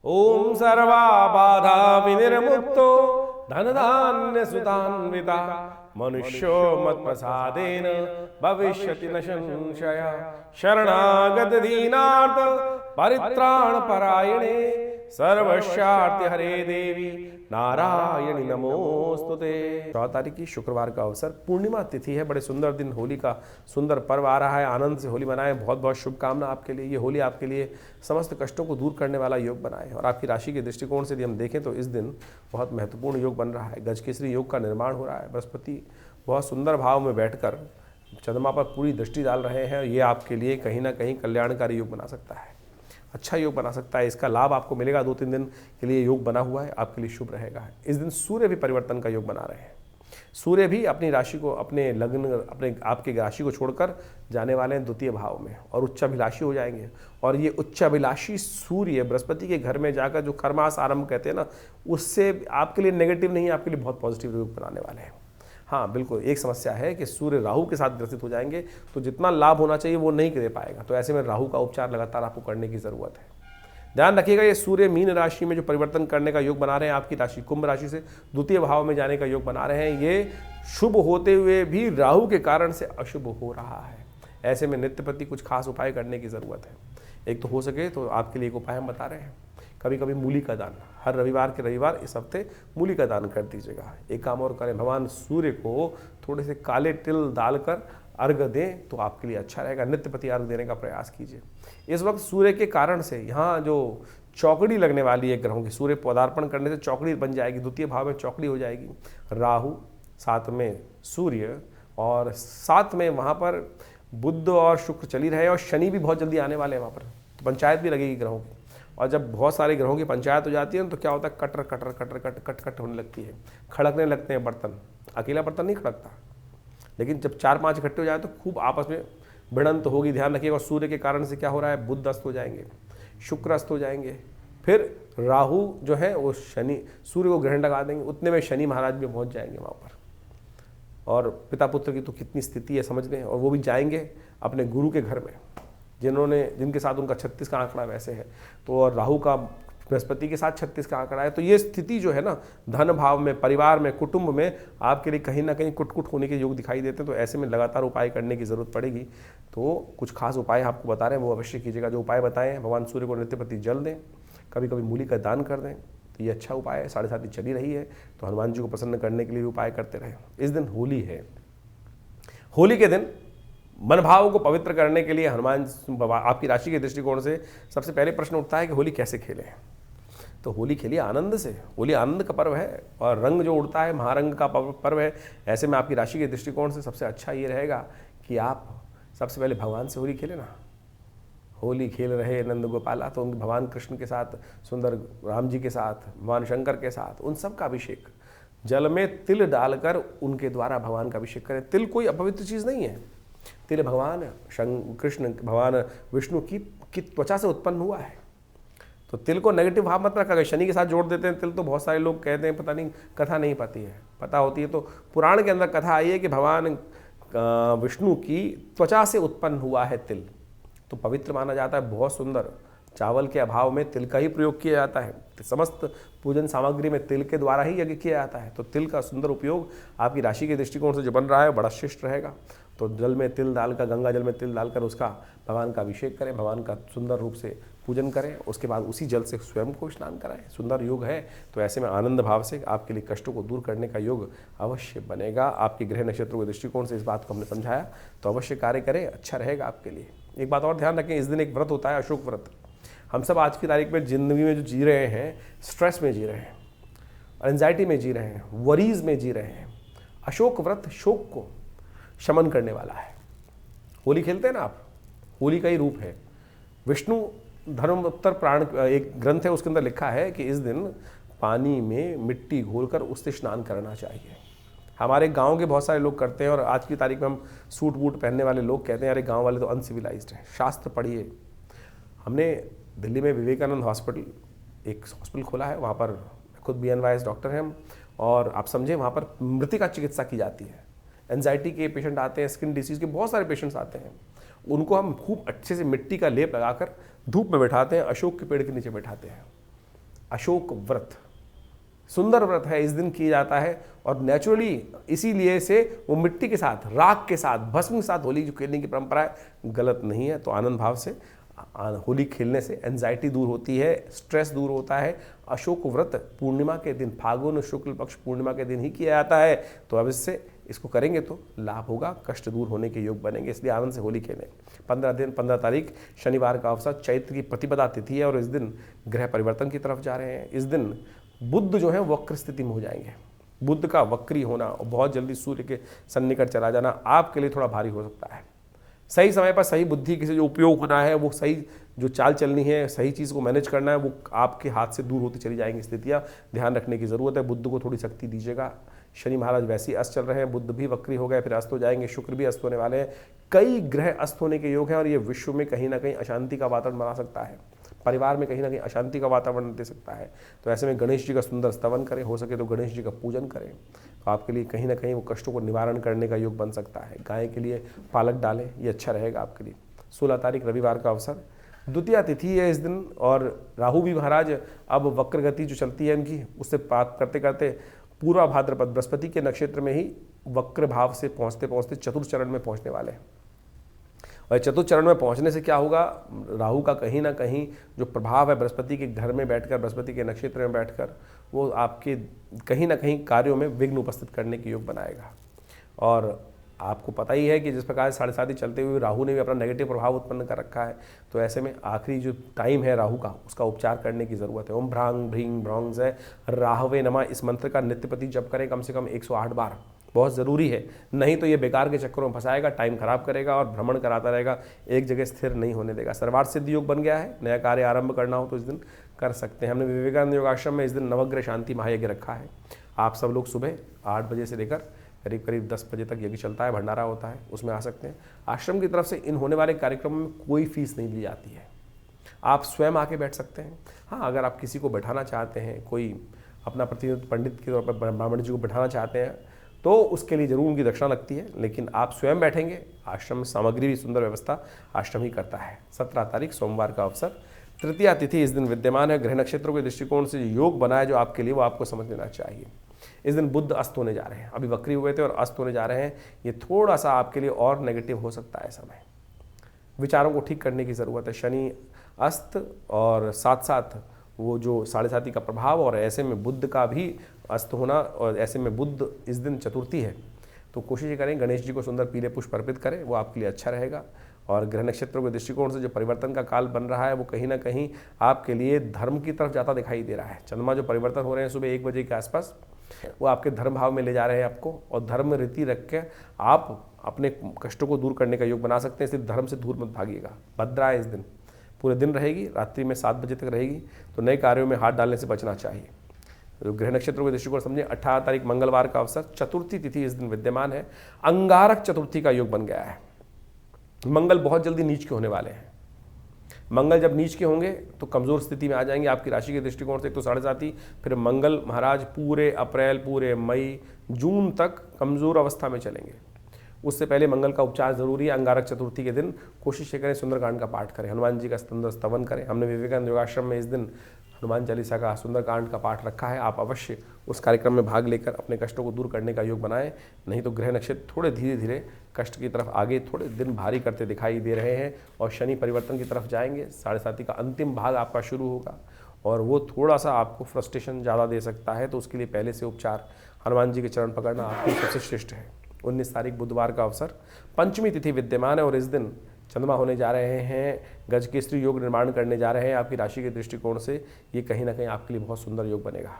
ओम सर्वा बाधा विनिर्मुक्तो धनधान्य सुतान्विता मनुष्यो मत प्रसादेन भविष्यति न संशय शरणागत दीनार्थ परित्राण परायणे सर्वस्यार्थ हरे देवी नारायणी नमोस्तुते। 14 तारीख की शुक्रवार का अवसर, पूर्णिमा तिथि है। बड़े सुंदर दिन, होली का सुंदर पर्व आ रहा है। आनंद से होली मनाएं। बहुत बहुत शुभकामना आपके लिए। ये होली आपके लिए समस्त कष्टों को दूर करने वाला योग बनाए। और आपकी राशि के दृष्टिकोण से यदि हम देखें तो इस दिन बहुत महत्वपूर्ण योग बन रहा है। गजकेसरी योग का निर्माण हो रहा है। बृहस्पति बहुत सुंदर भाव में बैठकर चंद्रमा पर पूरी दृष्टि डाल रहे हैं। ये आपके लिए कहीं ना कहीं कल्याणकारी योग बना सकता है, अच्छा योग बना सकता है। इसका लाभ आपको मिलेगा। 2-3 दिन के लिए योग बना हुआ है, आपके लिए शुभ रहेगा। इस दिन सूर्य भी परिवर्तन का योग बना रहे हैं। सूर्य भी अपनी राशि को, अपने लग्न, अपने आपके राशि को छोड़कर जाने वाले हैं द्वितीय भाव में और उच्चाभिलाषी हो जाएंगे। और ये उच्चाभिलाषी सूर्य बृहस्पति के घर में जाकर जो कर्मास आरंभ कहते हैं ना, उससे आपके लिए नेगेटिव नहीं, आपके लिए बहुत पॉजिटिव योग बनाने वाले हैं। हाँ बिल्कुल, एक समस्या है कि सूर्य राहु के साथ ग्रसित हो जाएंगे तो जितना लाभ होना चाहिए वो नहीं दे पाएगा। तो ऐसे में राहु का उपचार लगातार आपको करने की ज़रूरत है। ध्यान रखिएगा, ये सूर्य मीन राशि में जो परिवर्तन करने का योग बना रहे हैं, आपकी राशि कुंभ राशि से द्वितीय भाव में जाने का योग बना रहे हैं, ये शुभ होते हुए भी राहु के कारण से अशुभ हो रहा है। ऐसे में नित्य प्रति कुछ खास उपाय करने की ज़रूरत है। एक तो हो सके तो आपके लिए एक उपाय हम बता रहे हैं, कभी कभी मूली का दान, हर रविवार के रविवार इस हफ्ते मूली का दान कर दीजिएगा। एक काम और करें, भगवान सूर्य को थोड़े से काले तिल डालकर अर्घ दें तो आपके लिए अच्छा रहेगा। नित्य प्रति अर्घ देने का प्रयास कीजिए। इस वक्त सूर्य के कारण से यहाँ जो चौकड़ी लगने वाली है ग्रहों की, सूर्य पदार्पण करने से चौकड़ी बन जाएगी, द्वितीय भाव में चौकड़ी हो जाएगी। राहु, साथ में सूर्य और साथ में वहाँ पर बुध और शुक्र चली रहे और शनि भी बहुत जल्दी आने वाले हैं वहाँ पर, तो पंचायत भी लगेगी ग्रहों की। और जब बहुत सारे ग्रहों की पंचायत हो जाती है तो क्या होता है, cutter cutter cutter cut cut cut होने लगती है, खड़कने लगते हैं बर्तन। अकेला बर्तन नहीं खड़कता, लेकिन जब 4-5 इकट्ठे हो जाए तो खूब आपस में भिड़ंत तो होगी। ध्यान रखिएगा। सूर्य के कारण से क्या हो रहा है, बुध अस्त हो जाएंगे, शुक्र अस्त हो जाएंगे, फिर राहु जो है वो शनि, सूर्य को ग्रहण लगा देंगे, उतने में शनि महाराज भी पहुँच जाएंगे वहाँ पर। और पिता पुत्र की तो कितनी स्थिति है समझ लें। और वो भी जाएंगे अपने गुरु के घर में, जिनके साथ उनका 36 का आंकड़ा वैसे है। तो और राहु का बृहस्पति के साथ 36 का आंकड़ा है। तो ये स्थिति जो है ना, धन भाव में, परिवार में, कुटुंब में आपके लिए कहीं ना कहीं कुट होने के योग दिखाई देते हैं। तो ऐसे में लगातार उपाय करने की जरूरत पड़ेगी। तो कुछ खास उपाय आपको बता रहे हैं, वो अवश्य कीजिएगा। जो उपाय बताएं हैं, भगवान सूर्य को नित्य प्रति जल दें, कभी कभी मूली का दान कर दें, तो ये अच्छा उपाय है। 7:30 चली रही है तो हनुमान जी को प्रसन्न करने के लिए भी उपाय करते रहें। इस दिन होली है। होली के दिन मन भाव को पवित्र करने के लिए हनुमान आपकी राशि के दृष्टिकोण से सबसे पहले प्रश्न उठता है कि होली कैसे खेलें। तो होली खेलिए आनंद से। होली आनंद का पर्व है और रंग जो उड़ता है महारंग का पर्व है। ऐसे में आपकी राशि के दृष्टिकोण से सबसे अच्छा ये रहेगा कि आप सबसे पहले भगवान से होली खेलें ना। होली खेल रहे नंद गोपाला, तो उन भगवान कृष्ण के साथ, सुंदर राम जी के साथ, भगवान शंकर के साथ, उन सब का अभिषेक जल में तिल डालकर उनके द्वारा भगवान का अभिषेक करें। तिल कोई अपवित्र चीज़ नहीं है। तिल भगवान कृष्ण, भगवान विष्णु की त्वचा से उत्पन्न हुआ है। तो तिल को नेगेटिव भाव मत रखा। शनि के साथ जोड़ देते हैं तिल, तो बहुत सारे लोग कहते हैं पता नहीं, कथा नहीं पाती है, पता होती है तो पुराण के अंदर कथा आई है कि भगवान विष्णु की त्वचा से उत्पन्न हुआ है तिल, तो पवित्र माना जाता है। बहुत सुंदर। चावल के अभाव में तिल का ही प्रयोग किया जाता है। समस्त पूजन सामग्री में तिल के द्वारा ही यज्ञ किया जाता है। तो तिल का सुंदर उपयोग आपकी राशि के दृष्टिकोण से जो बन रहा है बड़ा श्रेष्ठ रहेगा। तो जल में तिल डालकर, गंगा जल में तिल डालकर उसका भगवान का अभिषेक करें, भगवान का सुंदर रूप से पूजन करें। उसके बाद उसी जल से स्वयं को स्नान कराएं। सुंदर योग है। तो ऐसे में आनंद भाव से आपके लिए कष्टों को दूर करने का योग अवश्य बनेगा। आपके ग्रह नक्षत्रों के दृष्टिकोण से इस बात को हमने समझाया, तो अवश्य कार्य करें, अच्छा रहेगा आपके लिए। एक बात और ध्यान रखें, इस दिन एक व्रत होता है, अशोक व्रत। हम सब आज की तारीख में जिंदगी में जो जी रहे हैं, स्ट्रेस में जी रहे हैं, एंजाइटी में जी रहे हैं, वरीज में जी रहे हैं। अशोक व्रत शोक को शमन करने वाला है। होली खेलते हैं ना आप, होली का ही रूप है। विष्णु धर्मोत्तर प्राण एक ग्रंथ है, उसके अंदर लिखा है कि इस दिन पानी में मिट्टी घोलकर उससे स्नान करना चाहिए। हमारे गांव के बहुत सारे लोग करते हैं और आज की तारीख में हम सूट वूट पहनने वाले लोग कहते हैं अरे गांव वाले तो अनसिविलाइज्ड हैं। शास्त्र पढ़िए। हमने दिल्ली में विवेकानंद हॉस्पिटल, एक हॉस्पिटल खोला है, वहाँ पर खुद BNYS डॉक्टर हैं हम, और आप समझे वहाँ पर मृतिका चिकित्सा की जाती है। एंजाइटी के पेशेंट आते हैं, स्किन डिसीज़ के बहुत सारे पेशेंट्स आते हैं, उनको हम खूब अच्छे से मिट्टी का लेप लगाकर धूप में बैठाते हैं, अशोक के पेड़ के नीचे बैठाते हैं। अशोक व्रत सुंदर व्रत है, इस दिन किया जाता है और नेचुरली इसीलिए से वो मिट्टी के साथ, राख के साथ, भस्म के साथ होली जो खेलने की परंपरा है गलत नहीं है। तो आनंद भाव से होली खेलने से एंजाइटी दूर होती है, स्ट्रेस दूर होता है। अशोक व्रत पूर्णिमा के दिन, फागुन शुक्ल पक्ष पूर्णिमा के दिन ही किया जाता है। तो अब इससे इसको करेंगे तो लाभ होगा, कष्ट दूर होने के योग बनेंगे, इसलिए आनंद से होली खेलें। 15 तारीख शनिवार का अवसर, चैत्र की प्रतिपदा तिथि है और इस दिन ग्रह परिवर्तन की तरफ जा रहे हैं। इस दिन बुध जो है वक्र स्थिति में हो जाएंगे। बुध का वक्री होना और बहुत जल्दी सूर्य के सन्निकट चला जाना आपके लिए थोड़ा भारी हो सकता है। सही समय पर सही बुद्धि के से जो उपयोग होना है, वो सही जो चाल चलनी है, सही चीज़ को मैनेज करना है, वो आपके हाथ से दूर होती चली जाएंगी स्थितियाँ, ध्यान रखने की ज़रूरत है। बुध को थोड़ी शक्ति दीजिएगा। शनि महाराज वैसे ही अस्त चल रहे हैं, बुध भी वक्री हो गए, फिर अस्त हो जाएंगे, शुक्र भी अस्त होने वाले हैं। कई ग्रह अस्त होने के योग हैं और ये विश्व में कहीं ना कहीं अशांति का वातावरण बना सकता है, परिवार में कहीं ना कहीं अशांति का वातावरण दे सकता है। तो ऐसे में गणेश जी का सुंदर स्तवन करें, हो सके तो गणेश जी का पूजन करें, तो आपके लिए कहीं ना कहीं वो कष्टों को निवारण करने का योग बन सकता है। गाय के लिए पालक डालें, ये अच्छा रहेगा आपके लिए। 16 तारीख रविवार का अवसर, द्वितीया तिथि है इस दिन और राहु भी महाराज अब वक्र गति जो चलती है इनकी, उससे बात करते करते पूर्वा भाद्रपद बृहस्पति के नक्षत्र में ही वक्र भाव से पहुँचते पहुँचते चतुर्थ चरण में पहुँचने वाले हैं। और चतुर्थ चरण में पहुंचने से क्या होगा, राहु का कहीं ना कहीं जो प्रभाव है बृहस्पति के घर में बैठकर, बृहस्पति के नक्षत्र में बैठकर, वो आपके कहीं ना कहीं कार्यों में विघ्न उपस्थित करने के योग बनाएगा। और आपको पता ही है कि जिस प्रकार से 7.5 चलते हुए राहु ने भी अपना नेगेटिव प्रभाव उत्पन्न कर रखा है, तो ऐसे में आखिरी जो टाइम है राहु का, उसका उपचार करने की ज़रूरत है। ओम भ्रांग भ्रींग भ्रौंग है राहवे नमा, इस मंत्र का नित्य प्रति जप करें कम से कम 108 बार, बहुत ज़रूरी है। नहीं तो ये बेकार के चक्करों में फंसाएगा, टाइम खराब करेगा और भ्रमण कराता रहेगा, एक जगह स्थिर नहीं होने देगा। सर्वार्थ सिद्धि योग बन गया है, नया कार्य आरंभ करना हो तो इस दिन कर सकते हैं। हमने विवेकानंद योगाश्रम में इस दिन नवग्रह शांति महायज्ञ रखा है। आप सब लोग सुबह 8 बजे से लेकर करीब करीब 10 बजे तक यज्ञ चलता है, भंडारा होता है, उसमें आ सकते हैं। आश्रम की तरफ से इन होने वाले कार्यक्रमों में कोई फीस नहीं ली जाती है, आप स्वयं आके बैठ सकते हैं। हाँ, अगर आप किसी को बैठाना चाहते हैं, कोई अपना प्रतिनिधि पंडित के तौर पर ब्राह्मण जी को बैठाना चाहते हैं, तो उसके लिए जरूर उनकी दक्षिणा लगती है, लेकिन आप स्वयं बैठेंगे। आश्रम में सामग्री भी सुंदर व्यवस्था आश्रम ही करता है। 17 तारीख सोमवार का अवसर, तृतीया तिथि इस दिन विद्यमान है। ग्रह नक्षत्रों के दृष्टिकोण से योग बना है जो आपके लिए, वो आपको समझ लेना चाहिए। इस दिन बुध अस्त होने जा रहे हैं, अभी वक्री हुए थे और अस्त होने जा रहे हैं। ये थोड़ा सा आपके लिए और नेगेटिव हो सकता है समय, विचारों को ठीक करने की ज़रूरत है। शनि अस्त और साथ साथ वो जो 7.5 का प्रभाव, और ऐसे में बुध का भी अस्त होना, और ऐसे में बुध इस दिन चतुर्थी है, तो कोशिश करें गणेश जी को सुंदर पीले पुष्प अर्पित करें, वो आपके लिए अच्छा रहेगा। और ग्रह नक्षत्रों के दृष्टिकोण से जो परिवर्तन का काल बन रहा है, वो कहीं ना कहीं आपके लिए धर्म की तरफ जाता दिखाई दे रहा है। चंद्रमा जो परिवर्तन हो रहे हैं सुबह 1 बजे के आसपास, वो आपके धर्म भाव में ले जा रहे हैं आपको, और धर्म रीति रख के आप अपने कष्टों को दूर करने का योग बना सकते हैं। सिर्फ धर्म से दूर मत भागिएगा। भद्रा इस दिन पूरे दिन रहेगी, रात्रि में 7 बजे तक रहेगी, तो नए कार्यों में हाथ डालने से बचना चाहिए। तो ग्रह नक्षत्रों के दृष्टिकोण समझिए। 18 तारीख मंगलवार का अवसर, चतुर्थी तिथि इस दिन विद्यमान है। अंगारक चतुर्थी का योग बन गया है। मंगल बहुत जल्दी नीच के होने वाले हैं। मंगल जब नीच के होंगे तो कमज़ोर स्थिति में आ जाएंगे आपकी राशि के दृष्टिकोण से। एक तो 7.5, फिर मंगल महाराज पूरे अप्रैल, पूरे मई, जून तक कमज़ोर अवस्था में चलेंगे। उससे पहले मंगल का उपचार जरूरी है। अंगारक चतुर्थी के दिन कोशिश करें सुंदरकांड का पाठ करें, हनुमान जी का सुंदर स्तवन करें। हमने विवेकानंद योगाश्रम में इस दिन हनुमान चालीसा का, सुंदरकांड का पाठ रखा है। आप अवश्य उस कार्यक्रम में भाग लेकर अपने कष्टों को दूर करने का योग बनाएं। नहीं तो ग्रह नक्षत्र थोड़े धीरे धीरे कष्ट की तरफ आगे थोड़े दिन भारी करते दिखाई दे रहे हैं, और शनि परिवर्तन की तरफ जाएंगे। 7.5 का अंतिम भाग आपका शुरू होगा और वो थोड़ा सा आपको फ्रस्ट्रेशन ज़्यादा दे सकता है, तो उसके लिए पहले से उपचार हनुमान जी के चरण पकड़ना आपके सबसे श्रेष्ठ है। 19 तारीख बुधवार का अवसर, पंचमी तिथि विद्यमान है और इस दिन चंद्रमा होने जा रहे हैं, गजकेसरी योग निर्माण करने जा रहे हैं आपकी राशि के दृष्टिकोण से। ये कहीं ना कहीं आपके लिए बहुत सुंदर योग बनेगा।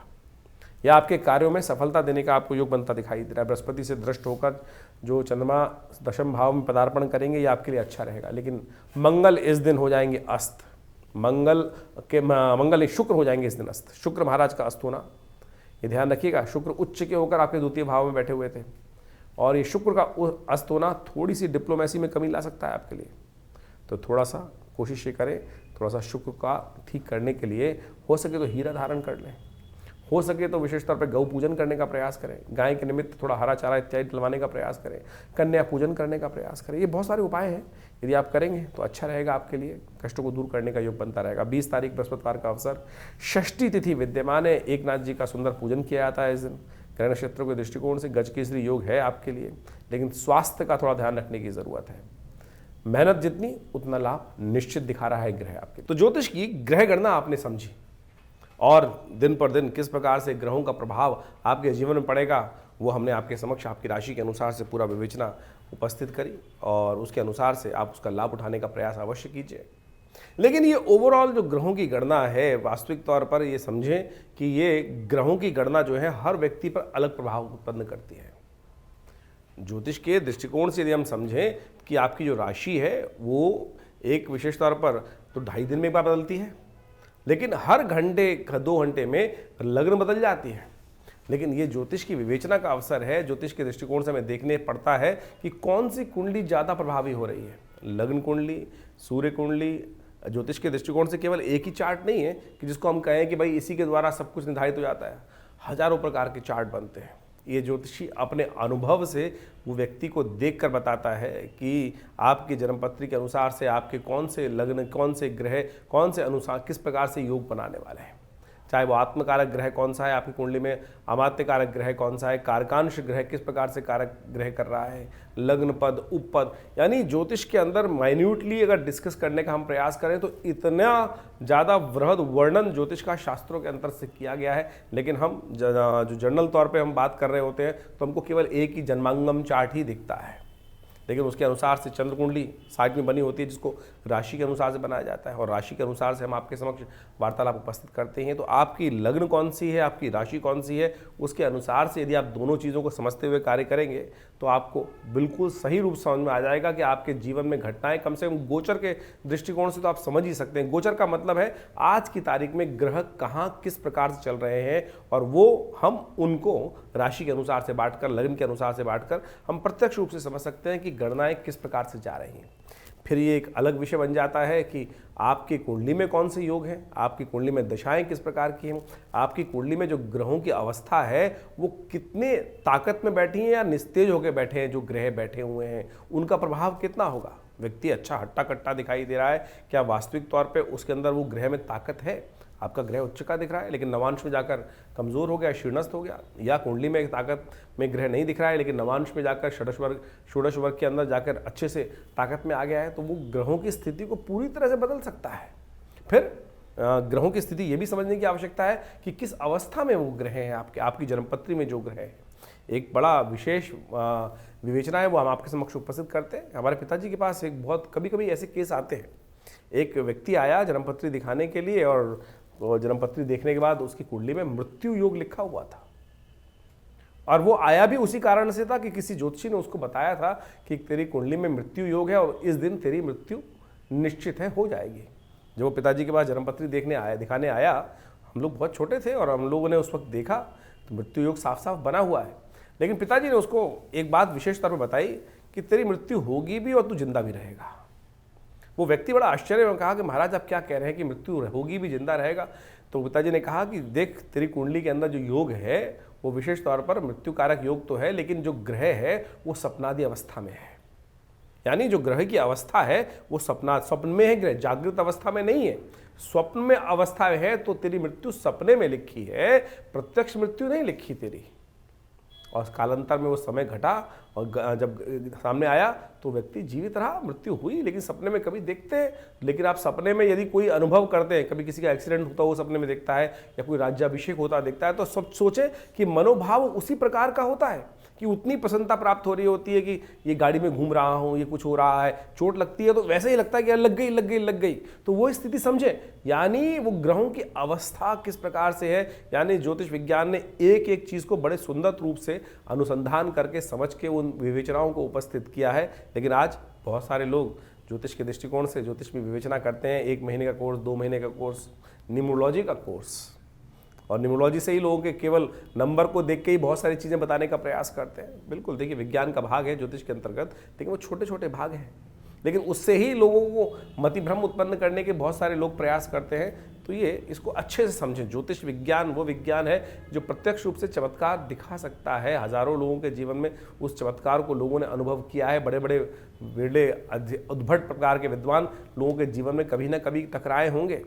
या आपके कार्यों में सफलता देने का आपको योग बनता दिखाई दे रहा है। बृहस्पति से दृष्ट होकर जो चंद्रमा दशम भाव में पदार्पण करेंगे, ये आपके लिए अच्छा रहेगा। लेकिन मंगल इस दिन हो जाएंगे अस्त। मंगल शुक्र हो जाएंगे इस दिन अस्त। शुक्र महाराज का अस्त होना, ये ध्यान रखिएगा। शुक्र उच्च के होकर आपके द्वितीय भाव में बैठे हुए थे, और ये शुक्र का अस्त होना थोड़ी सी डिप्लोमेसी में कमी ला सकता है आपके लिए। तो थोड़ा सा कोशिश ये करें, थोड़ा सा शुक्र का ठीक करने के लिए हो सके तो हीरा धारण कर लें। हो सके तो विशेष तौर पर गौ पूजन करने का प्रयास करें, गाय के निमित्त थोड़ा हरा चारा इत्यादि डलवाने का प्रयास करें, कन्या पूजन करने का प्रयास करें। ये बहुत सारे उपाय हैं, यदि आप करेंगे तो अच्छा रहेगा, आपके लिए कष्टों को दूर करने का योग बनता रहेगा। 20 तारीख बृहस्पतिवार का अवसर, षष्ठी तिथि विद्यमान है, एकनाथ जी का सुंदर पूजन किया जाता है इस दिन। ग्रह नक्षत्रों के दृष्टिकोण से गजकेसरी योग है आपके लिए, लेकिन स्वास्थ्य का थोड़ा ध्यान रखने की जरूरत है। मेहनत जितनी उतना लाभ निश्चित दिखा रहा है ग्रह आपके। तो ज्योतिष की ग्रह गणना आपने समझी, और दिन पर दिन किस प्रकार से ग्रहों का प्रभाव आपके जीवन में पड़ेगा वो हमने आपके समक्ष आपकी राशि के अनुसार से पूरा विवेचना उपस्थित करी, और उसके अनुसार से आप उसका लाभ उठाने का प्रयास अवश्य कीजिए। लेकिन ये ओवरऑल जो ग्रहों की गणना है, वास्तविक तौर पर ये समझें कि ये ग्रहों की गणना जो है हर व्यक्ति पर अलग प्रभाव उत्पन्न करती है। ज्योतिष के दृष्टिकोण से यदि हम समझें कि आपकी जो राशि है वो एक विशेष तौर पर तो 2.5 दिन में एक बार बदलती है, लेकिन हर घंटे 2 घंटे में लग्न बदल जाती है। लेकिन ये ज्योतिष की विवेचना का अवसर है। ज्योतिष के दृष्टिकोण से हमें देखने पड़ता है कि कौन सी कुंडली ज़्यादा प्रभावी हो रही है, लग्न कुंडली, सूर्य कुंडली। ज्योतिष के दृष्टिकोण से केवल एक ही चार्ट नहीं है कि जिसको हम कहें कि भाई इसी के द्वारा सब कुछ निर्धारित हो जाता है। हजारों प्रकार के चार्ट बनते हैं। ये ज्योतिषी अपने अनुभव से वो व्यक्ति को देखकर बताता है कि आपकी जन्मपत्री के अनुसार से आपके कौन से लग्न, कौन से ग्रह, कौन से अनुसार किस प्रकार से योग बनाने वाले हैं। चाहे वो आत्मकारक ग्रह कौन सा है आपकी कुंडली में, अमात्य कारक ग्रह कौन सा है, कारकांश ग्रह किस प्रकार से कारक ग्रह कर रहा है, लग्न पद, उपपद। यानी ज्योतिष के अंदर माइन्यूटली अगर डिस्कस करने का हम प्रयास करें तो इतना ज़्यादा वृहद वर्णन ज्योतिष का शास्त्रों के अंतर से किया गया है। लेकिन हम जो जनरल तौर पर हम बात कर रहे होते हैं तो हमको केवल एक ही जन्मांगम चार्ट ही दिखता है, लेकिन उसके अनुसार से चंद्र कुंडली साइड में बनी होती है जिसको राशि के अनुसार से बनाया जाता है, और राशि के अनुसार से हम आपके समक्ष वार्तालाप उपस्थित करते हैं। तो आपकी लग्न कौन सी है, आपकी राशि कौन सी है, उसके अनुसार से यदि आप दोनों चीज़ों को समझते हुए कार्य करेंगे तो आपको बिल्कुल सही रूप समझ में आ जाएगा कि आपके जीवन में घटनाएं, कम से कम गोचर के दृष्टिकोण से तो आप समझ ही सकते हैं। गोचर का मतलब है आज की तारीख में ग्रह कहाँ किस प्रकार से चल रहे हैं, और वो हम उनको राशि के अनुसार से बांटकर, लग्न के अनुसार से बांटकर हम प्रत्यक्ष रूप से समझ सकते हैं कि गणनाएं किस प्रकार से जा रही हैं। फिर ये एक अलग विषय बन जाता है कि आपकी कुंडली में कौन से योग हैं, आपकी कुंडली में दशाएं किस प्रकार की हैं, आपकी कुंडली में जो ग्रहों की अवस्था है वो कितने ताकत में बैठी हैं या निस्तेज होकर बैठे हैं, जो ग्रह बैठे हुए हैं उनका प्रभाव कितना होगा। व्यक्ति अच्छा हट्टा कट्टा दिखाई दे रहा है, क्या वास्तविक तौर पे उसके अंदर वो ग्रह में ताकत है। आपका ग्रह उच्च का दिख रहा है लेकिन नवांश में जाकर कमजोर हो गया, शीर्णस्थ हो गया, या कुंडली में ताकत में ग्रह नहीं दिख रहा है लेकिन नवांश में जाकर षोडश वर्ग के अंदर जाकर अच्छे से ताकत में आ गया है, तो वो ग्रहों की स्थिति को पूरी तरह से बदल सकता है। फिर ग्रहों की स्थिति ये भी समझने की आवश्यकता है कि किस अवस्था में वो ग्रह हैं, आपकी जन्मपत्री में जो ग्रह है। एक बड़ा विशेष विवेचना है वो हम आपके समक्ष उपस्थित करते हैं। हमारे पिताजी के पास एक बहुत कभी कभी ऐसे केस आते हैं। एक व्यक्ति आया जन्मपत्री दिखाने के लिए, और जन्मपत्री देखने के बाद उसकी कुंडली में मृत्यु योग लिखा हुआ था, और वो आया भी उसी कारण से था कि किसी ज्योतिषी ने उसको बताया था कि तेरी कुंडली में मृत्यु योग है और इस दिन तेरी मृत्यु निश्चित है, हो जाएगी। जब वो पिताजी के पास जन्मपत्री दिखाने आया, हम लोग बहुत छोटे थे और हम लोगों ने उस वक्त देखा तो मृत्यु योग साफ साफ बना हुआ है। लेकिन पिताजी ने उसको एक बात विशेष तौर पर बताई कि तेरी मृत्यु होगी भी और तू जिंदा भी रहेगा। वो व्यक्ति बड़ा आश्चर्य में कहा कि महाराज आप क्या कह रहे हैं कि मृत्यु होगी भी, जिंदा रहेगा। तो पिताजी ने कहा कि देख, तेरी कुंडली के अंदर जो योग है वो विशेष तौर पर मृत्यु कारक योग तो है, लेकिन जो ग्रह है वो सपनादि अवस्था में है। यानी जो ग्रह की अवस्था है वो स्वप्न में है, ग्रह जागृत अवस्था में नहीं है, स्वप्न में अवस्था में है। तो तेरी मृत्यु सपने में लिखी है, प्रत्यक्ष मृत्यु नहीं लिखी तेरी। और कालांतर में वो समय घटा और जब सामने आया तो व्यक्ति जीवित रहा, मृत्यु हुई, लेकिन सपने में कभी देखते हैं। लेकिन आप सपने में यदि कोई अनुभव करते हैं, कभी किसी का एक्सीडेंट होता हो सपने में देखता है, या कोई राज्याभिषेक होता देखता है, तो सब सोचे कि मनोभाव उसी प्रकार का होता है कि उतनी प्रसन्नता प्राप्त हो रही होती है कि ये गाड़ी में घूम रहा हूँ, ये कुछ हो रहा है, चोट लगती है तो वैसे ही लगता है कि यार लग गई लग गई लग गई। तो वो स्थिति समझे, यानी वो ग्रहों की अवस्था किस प्रकार से है। यानी ज्योतिष विज्ञान ने एक एक चीज़ को बड़े सुंदर रूप से अनुसंधान करके समझ के उन विवेचनाओं को उपस्थित किया है। लेकिन आज बहुत सारे लोग ज्योतिष के दृष्टिकोण से ज्योतिष में विवेचना करते हैं। 1 महीने का कोर्स, 2 महीने का कोर्स, न्यूमरोलॉजी का कोर्स, और न्यूमरोलॉजी से ही लोगों के केवल नंबर को देख के ही बहुत सारी चीज़ें बताने का प्रयास करते हैं। बिल्कुल, देखिए विज्ञान का भाग है ज्योतिष के अंतर्गत, लेकिन वो छोटे छोटे भाग हैं, लेकिन उससे ही लोगों को मतिभ्रम उत्पन्न करने के बहुत सारे लोग प्रयास करते हैं। तो ये इसको अच्छे से समझें। ज्योतिष विज्ञान वो विज्ञान है जो प्रत्यक्ष रूप से चमत्कार दिखा सकता है। हजारों लोगों के जीवन में उस चमत्कार को लोगों ने अनुभव किया है। बड़े बड़े विरले उद्भट प्रकार के विद्वान लोगों के जीवन में कभी ना कभी टकराए होंगे।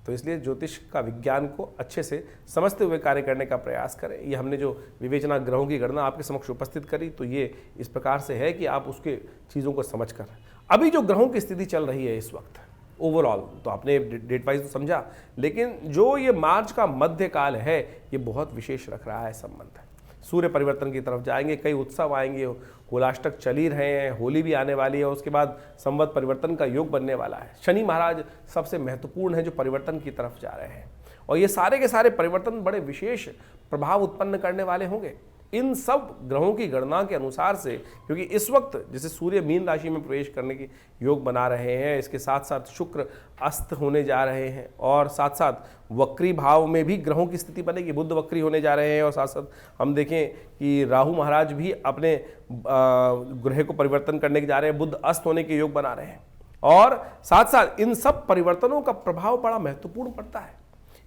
तो इसलिए ज्योतिष का विज्ञान को अच्छे से समझते हुए कार्य करने का प्रयास करें। ये हमने जो विवेचना ग्रहों की गणना आपके समक्ष उपस्थित करी, तो ये इस प्रकार से है कि आप उसके चीज़ों को समझ कर, अभी जो ग्रहों की स्थिति चल रही है इस वक्त ओवरऑल, तो आपने डेट वाइज तो समझा, लेकिन जो ये मार्च का मध्यकाल है ये बहुत विशेष रख रहा है संबंध। सूर्य परिवर्तन की तरफ जाएंगे, कई उत्सव आएंगे, होलाष्टक चल ही रहे हैं, होली भी आने वाली है, उसके बाद संवत परिवर्तन का योग बनने वाला है। शनि महाराज सबसे महत्वपूर्ण है जो परिवर्तन की तरफ जा रहे हैं, और ये सारे के सारे परिवर्तन बड़े विशेष प्रभाव उत्पन्न करने वाले होंगे इन सब ग्रहों की गणना के अनुसार से। क्योंकि इस वक्त जैसे सूर्य मीन राशि में प्रवेश करने की योग बना रहे हैं, इसके साथ साथ शुक्र अस्त होने जा रहे हैं, और साथ साथ वक्री भाव में भी ग्रहों की स्थिति बनेगी, बुध वक्री होने जा रहे हैं, और साथ साथ हम देखें कि राहु महाराज भी अपने ग्रह को परिवर्तन करने के जा रहे हैं, बुध अस्त होने के योग बना रहे हैं। और साथ साथ इन सब परिवर्तनों का प्रभाव बड़ा महत्वपूर्ण पड़ता है,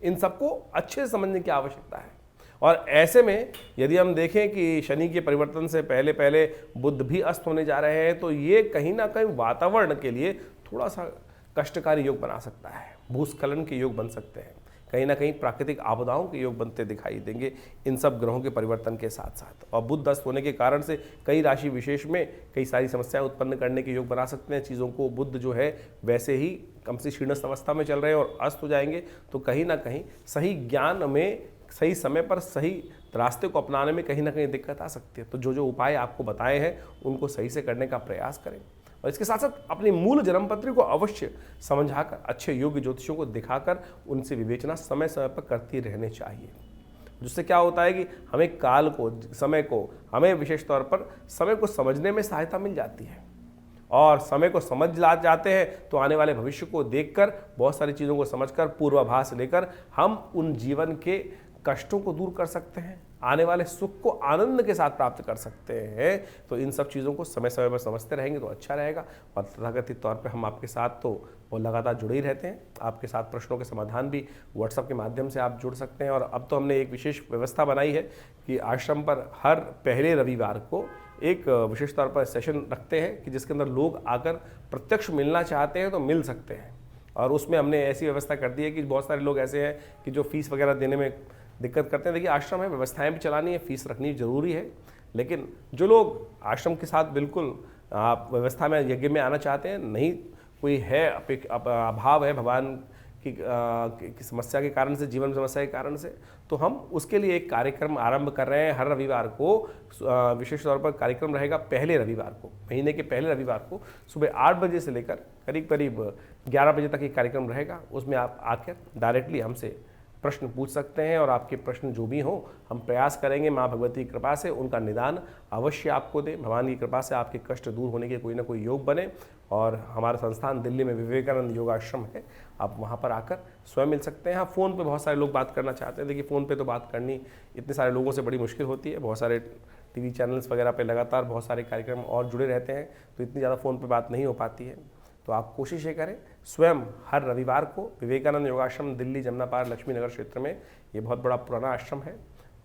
इन सबको अच्छे से समझने की आवश्यकता है। और ऐसे में यदि हम देखें कि शनि के परिवर्तन से पहले पहले बुध भी अस्त होने जा रहे हैं, तो ये कहीं ना कहीं वातावरण के लिए थोड़ा सा कष्टकारी योग बना सकता है। भूस्खलन के योग बन सकते हैं, कहीं ना कहीं प्राकृतिक आपदाओं के योग बनते दिखाई देंगे इन सब ग्रहों के परिवर्तन के साथ साथ। और बुध अस्त होने के कारण से कई राशि विशेष में कई सारी समस्याएं उत्पन्न करने के योग बना सकते हैं। चीज़ों को बुध जो है वैसे ही कम से क्षीणस्थ अवस्था में चल रहे हैं और अस्त हो जाएंगे, तो कहीं ना कहीं सही ज्ञान में सही समय पर सही रास्ते को अपनाने में कहीं ना कहीं दिक्कत आ सकती है। तो जो जो उपाय आपको बताए हैं उनको सही से करने का प्रयास करें, और इसके साथ साथ अपनी मूल जन्मपत्री को अवश्य समझाकर अच्छे योग्य ज्योतिषियों को दिखाकर उनसे विवेचना समय समय पर करती रहने चाहिए। जिससे क्या होता है कि हमें काल को, समय को, हमें विशेष तौर पर समय को समझने में सहायता मिल जाती है, और समय को समझ जाते हैं तो आने वाले भविष्य को देखकर, बहुत सारी चीज़ों को समझकर, पूर्वाभास लेकर हम उन जीवन के कष्टों को दूर कर सकते हैं, आने वाले सुख को आनंद के साथ प्राप्त कर सकते हैं। तो इन सब चीज़ों को समय समय पर समझते रहेंगे तो अच्छा रहेगा। और तथाकथित तौर पे हम आपके साथ तो वो लगातार जुड़े ही रहते हैं। आपके साथ प्रश्नों के समाधान भी व्हाट्सएप के माध्यम से आप जुड़ सकते हैं। और अब तो हमने एक विशेष व्यवस्था बनाई है कि आश्रम पर हर पहले रविवार को एक विशेष तौर पर सेशन रखते हैं कि जिसके अंदर लोग आकर प्रत्यक्ष मिलना चाहते हैं तो मिल सकते हैं। और उसमें हमने ऐसी व्यवस्था कर दी है कि बहुत सारे लोग ऐसे हैं कि जो फीस वगैरह देने में दिक्कत करते हैं। देखिए, आश्रम है, व्यवस्थाएं भी चलानी है, फीस रखनी जरूरी है, लेकिन जो लोग आश्रम के साथ बिल्कुल आप व्यवस्था में यज्ञ में आना चाहते हैं, नहीं कोई है अभाव है भगवान की समस्या के कारण से, जीवन समस्या के कारण से, तो हम उसके लिए एक कार्यक्रम आरंभ कर रहे हैं। हर रविवार को विशेष तौर पर कार्यक्रम रहेगा, पहले रविवार को, महीने के पहले रविवार को सुबह 8 बजे से लेकर करीब करीब 11 बजे तक एक कार्यक्रम रहेगा। उसमें आप आकर डायरेक्टली हमसे प्रश्न पूछ सकते हैं, और आपके प्रश्न जो भी हों हम प्रयास करेंगे माँ भगवती की कृपा से उनका निदान अवश्य आपको दें। भगवान की कृपा से आपके कष्ट दूर होने के कोई ना कोई योग बने। और हमारा संस्थान दिल्ली में विवेकानंद योगाश्रम है, आप वहाँ पर आकर स्वयं मिल सकते हैं। हाँ, फ़ोन पे बहुत सारे लोग बात करना चाहते हैं। देखिए, फ़ोन पे तो बात करनी इतने सारे लोगों से बड़ी मुश्किल होती है। बहुत सारे टीवी चैनल्स वगैरह पे लगातार बहुत सारे कार्यक्रम और जुड़े रहते हैं, तो इतनी ज़्यादा फ़ोन पे बात नहीं हो पाती है। तो आप कोशिश ये करें, स्वयं हर रविवार को विवेकानंद योगाश्रम दिल्ली जमुना पार लक्ष्मी नगर क्षेत्र में, ये बहुत बड़ा पुराना आश्रम है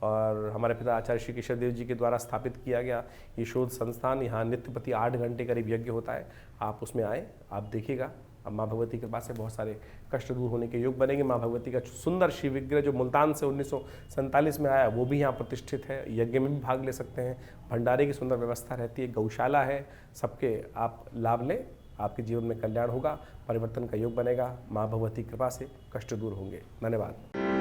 और हमारे पिता आचार्य श्री केशव देव जी के द्वारा स्थापित किया गया ये शोध संस्थान। यहाँ नित्य प्रति 8 घंटे करीब यज्ञ होता है। आप उसमें आए, आप देखिएगा, अब माँ भगवती के पास से बहुत सारे कष्ट दूर होने के योग बनेंगे। माँ भगवती का सुंदर शिव विग्रह जो मुल्तान से 1947 में आया वो भी यहाँ प्रतिष्ठित है, यज्ञ में भी भाग ले सकते हैं। भंडारे की सुंदर व्यवस्था रहती है, गौशाला है, सबके आप लाभ लें, आपके जीवन में कल्याण होगा, परिवर्तन का योग बनेगा। माँ भगवती कृपा से कष्ट दूर होंगे। धन्यवाद।